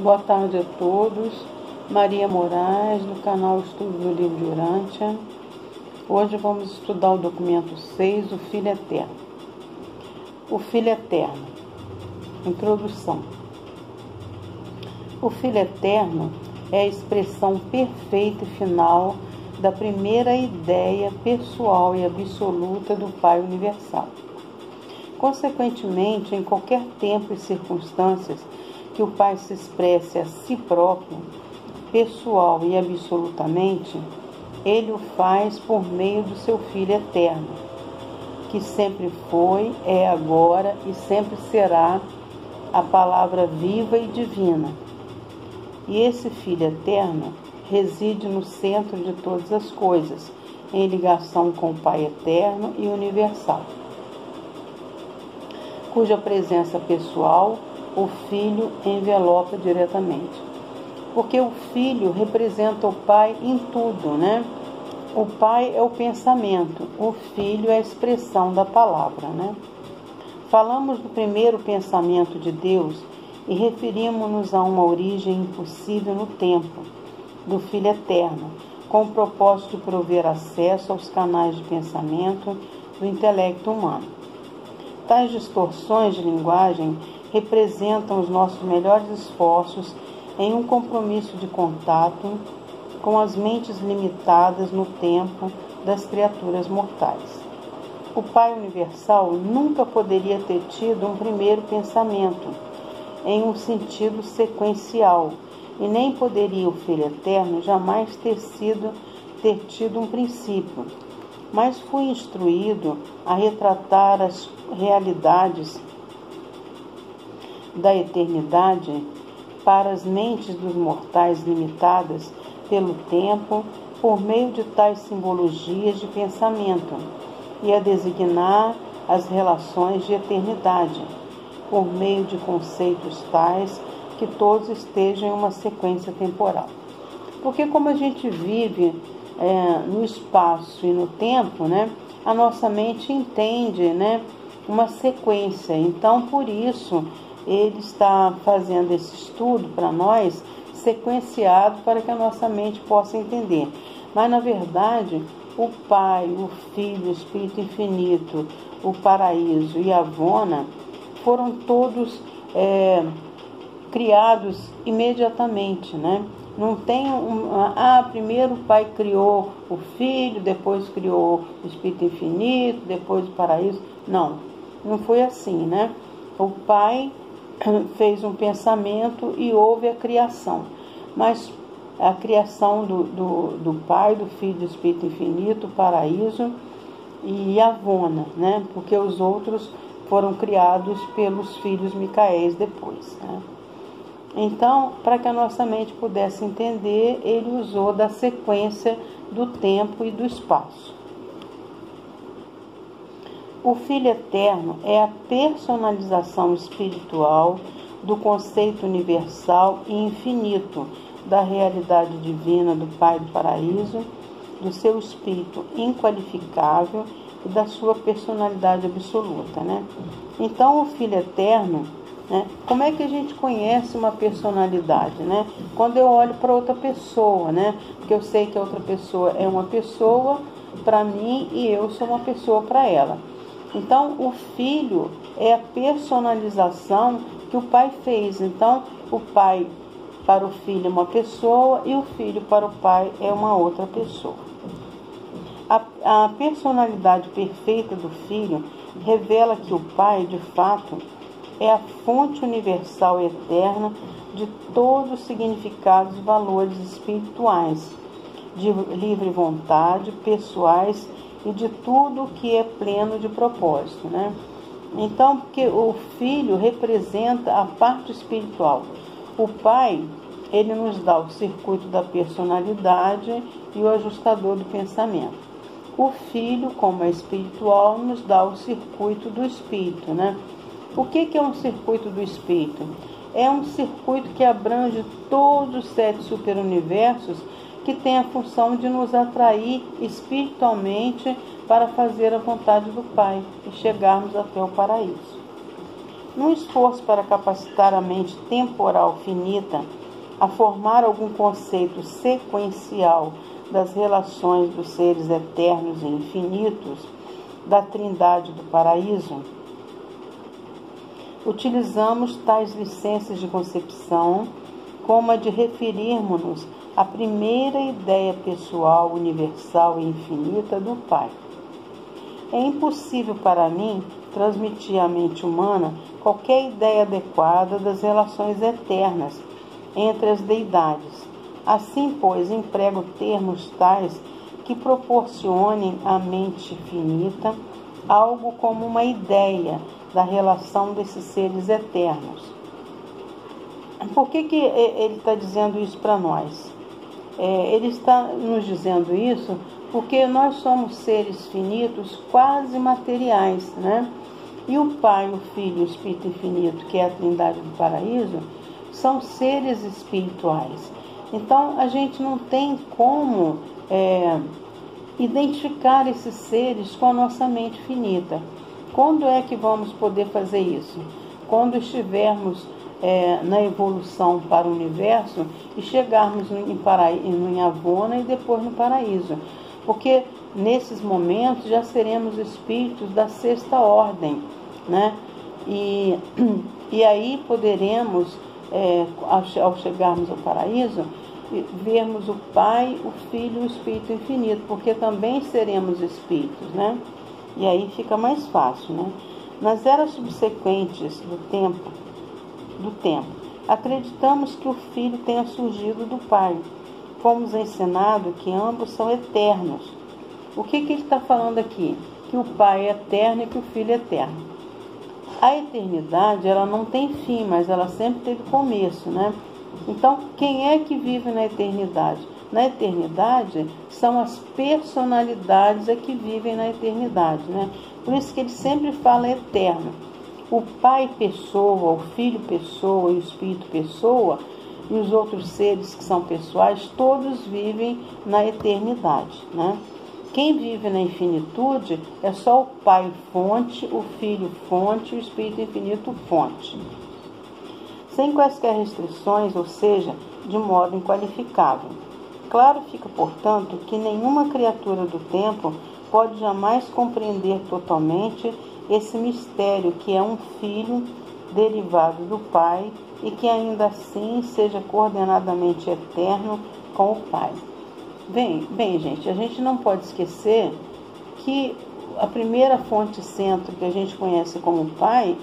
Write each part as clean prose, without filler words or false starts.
Boa tarde a todos. Maria Moraes, do canal Estudo do Livro de Urântia. Hoje vamos estudar o documento 6, o Filho Eterno. O Filho Eterno. Introdução. O Filho Eterno é a expressão perfeita e final da primeira ideia pessoal e absoluta do Pai Universal. Consequentemente, em qualquer tempo e circunstâncias que o Pai se expresse a si próprio, pessoal e absolutamente, Ele o faz por meio do seu Filho Eterno, que sempre foi, é agora e sempre será a palavra viva e divina. E esse Filho Eterno reside no centro de todas as coisas, em ligação com o Pai Eterno e Universal, cuja presença pessoal o Filho envelopa diretamente. Porque o Filho representa o Pai em tudo, né? O Pai é o pensamento, o Filho é a expressão da palavra, né? Falamos do primeiro pensamento de Deus e referimos-nos a uma origem impossível no tempo, do Filho Eterno, com o propósito de prover acesso aos canais de pensamento do intelecto humano. Tais distorções de linguagem representam os nossos melhores esforços em um compromisso de contato com as mentes limitadas no tempo das criaturas mortais. O Pai Universal nunca poderia ter tido um primeiro pensamento em um sentido sequencial, e nem poderia o Filho Eterno jamais ter tido um princípio, mas foi instruído a retratar as realidades da eternidade para as mentes dos mortais limitadas pelo tempo por meio de tais simbologias de pensamento e a designar as relações de eternidade por meio de conceitos tais que todos estejam em uma sequência temporal. Porque como a gente vive no espaço e no tempo, né, a nossa mente entende, né, uma sequência. Então, por isso, ele está fazendo esse estudo para nós, sequenciado, para que a nossa mente possa entender. Mas, na verdade, o Pai, o Filho, o Espírito Infinito, o Paraíso e a Avona foram todos criados imediatamente, né? Não tem primeiro o Pai criou o Filho, depois criou o Espírito Infinito, depois o Paraíso. Não foi assim, né? O Pai fez um pensamento e houve a criação. Mas a criação do Pai, do Filho, do Espírito Infinito, o Paraíso e a Avona, né? Porque os outros foram criados pelos filhos Micaéis depois, né? Então, para que a nossa mente pudesse entender, ele usou da sequência do tempo e do espaço. O Filho Eterno é a personalização espiritual do conceito universal e infinito da realidade divina do Pai do Paraíso, do seu espírito inqualificável e da sua personalidade absoluta, né? Então, o Filho Eterno, né, como é que a gente conhece uma personalidade, né? Quando eu olho para outra pessoa, né? Porque eu sei que a outra pessoa é uma pessoa para mim e eu sou uma pessoa para ela. Então, o Filho é a personalização que o Pai fez. Então, o Pai para o Filho é uma pessoa e o Filho para o Pai é uma outra pessoa. A personalidade perfeita do Filho revela que o Pai, de fato, é a fonte universal e eterna de todos os significados e valores espirituais, de livre vontade, pessoais e de tudo que é pleno de propósito, né? Então, porque o Filho representa a parte espiritual. O Pai, ele nos dá o circuito da personalidade e o ajustador do pensamento. O Filho, como é espiritual, nos dá o circuito do espírito, né? O que é um circuito do espírito? É um circuito que abrange todos os 7 superuniversos, que tem a função de nos atrair espiritualmente para fazer a vontade do Pai e chegarmos até o paraíso. Num esforço para capacitar a mente temporal finita a formar algum conceito sequencial das relações dos seres eternos e infinitos da Trindade do Paraíso, utilizamos tais licenças de concepção como a de referirmos-nos à primeira ideia pessoal, universal e infinita do Pai. É impossível para mim transmitir à mente humana qualquer ideia adequada das relações eternas entre as deidades. Assim, pois, emprego termos tais que proporcionem à mente finita algo como uma ideia da relação desses seres eternos. Por que ele está dizendo isso para nós? Ele está nos dizendo isso porque nós somos seres finitos quase materiais, né? E o Pai, o Filho e o Espírito Infinito, que é a Trindade do Paraíso, são seres espirituais. Então, a gente não tem como identificar esses seres com a nossa mente finita. Quando é que vamos poder fazer isso? Quando estivermos na evolução para o universo e chegarmos em Avona e depois no paraíso. Porque nesses momentos já seremos espíritos da sexta ordem, né? E aí poderemos, ao chegarmos ao paraíso, vermos o Pai, o Filho e o Espírito Infinito, porque também seremos espíritos, né? E aí fica mais fácil, né? Nas eras subsequentes do tempo, acreditamos que o Filho tenha surgido do Pai. Fomos ensinados que ambos são eternos. O que ele está falando aqui? Que o Pai é eterno e que o Filho é eterno. A eternidade, ela não tem fim, mas ela sempre teve começo, né? Então, quem é que vive na eternidade? Na eternidade, são as personalidades que vivem na eternidade, né? Por isso que ele sempre fala eterno. O Pai pessoa, o Filho pessoa e o Espírito pessoa, e os outros seres que são pessoais, todos vivem na eternidade, né? Quem vive na infinitude é só o Pai fonte, o Filho fonte e o Espírito Infinito fonte. Sem quaisquer restrições, ou seja, de modo inqualificável. Claro fica, portanto, que nenhuma criatura do tempo pode jamais compreender totalmente esse mistério que é um Filho derivado do Pai e que ainda assim seja coordenadamente eterno com o Pai. Bem, gente, a gente não pode esquecer que a primeira fonte centro que a gente conhece como Pai,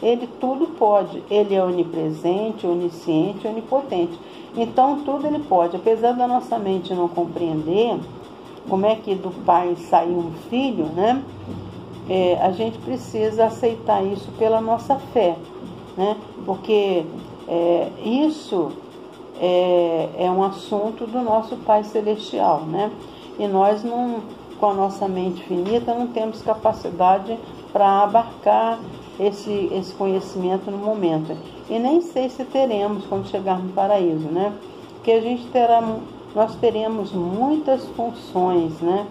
ele tudo pode. Ele é onipresente, onisciente, onipotente. Então, tudo ele pode. Apesar da nossa mente não compreender como é que do Pai saiu um Filho, né? A gente precisa aceitar isso pela nossa fé, né? Porque isso é um assunto do nosso Pai Celestial, né? E nós, não, com a nossa mente finita, não temos capacidade para abarcar esse conhecimento no momento. E nem sei se teremos quando chegarmos no paraíso, né? Porque nós teremos muitas funções, né?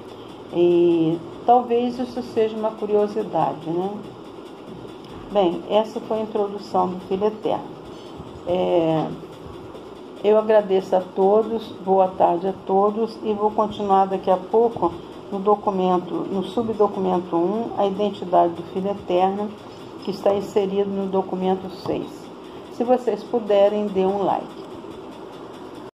E talvez isso seja uma curiosidade, né? Bem, essa foi a introdução do Filho Eterno. Eu agradeço a todos, boa tarde a todos, e vou continuar daqui a pouco no subdocumento 1, a identidade do Filho Eterno, que está inserido no documento 6. Se vocês puderem, dê um like.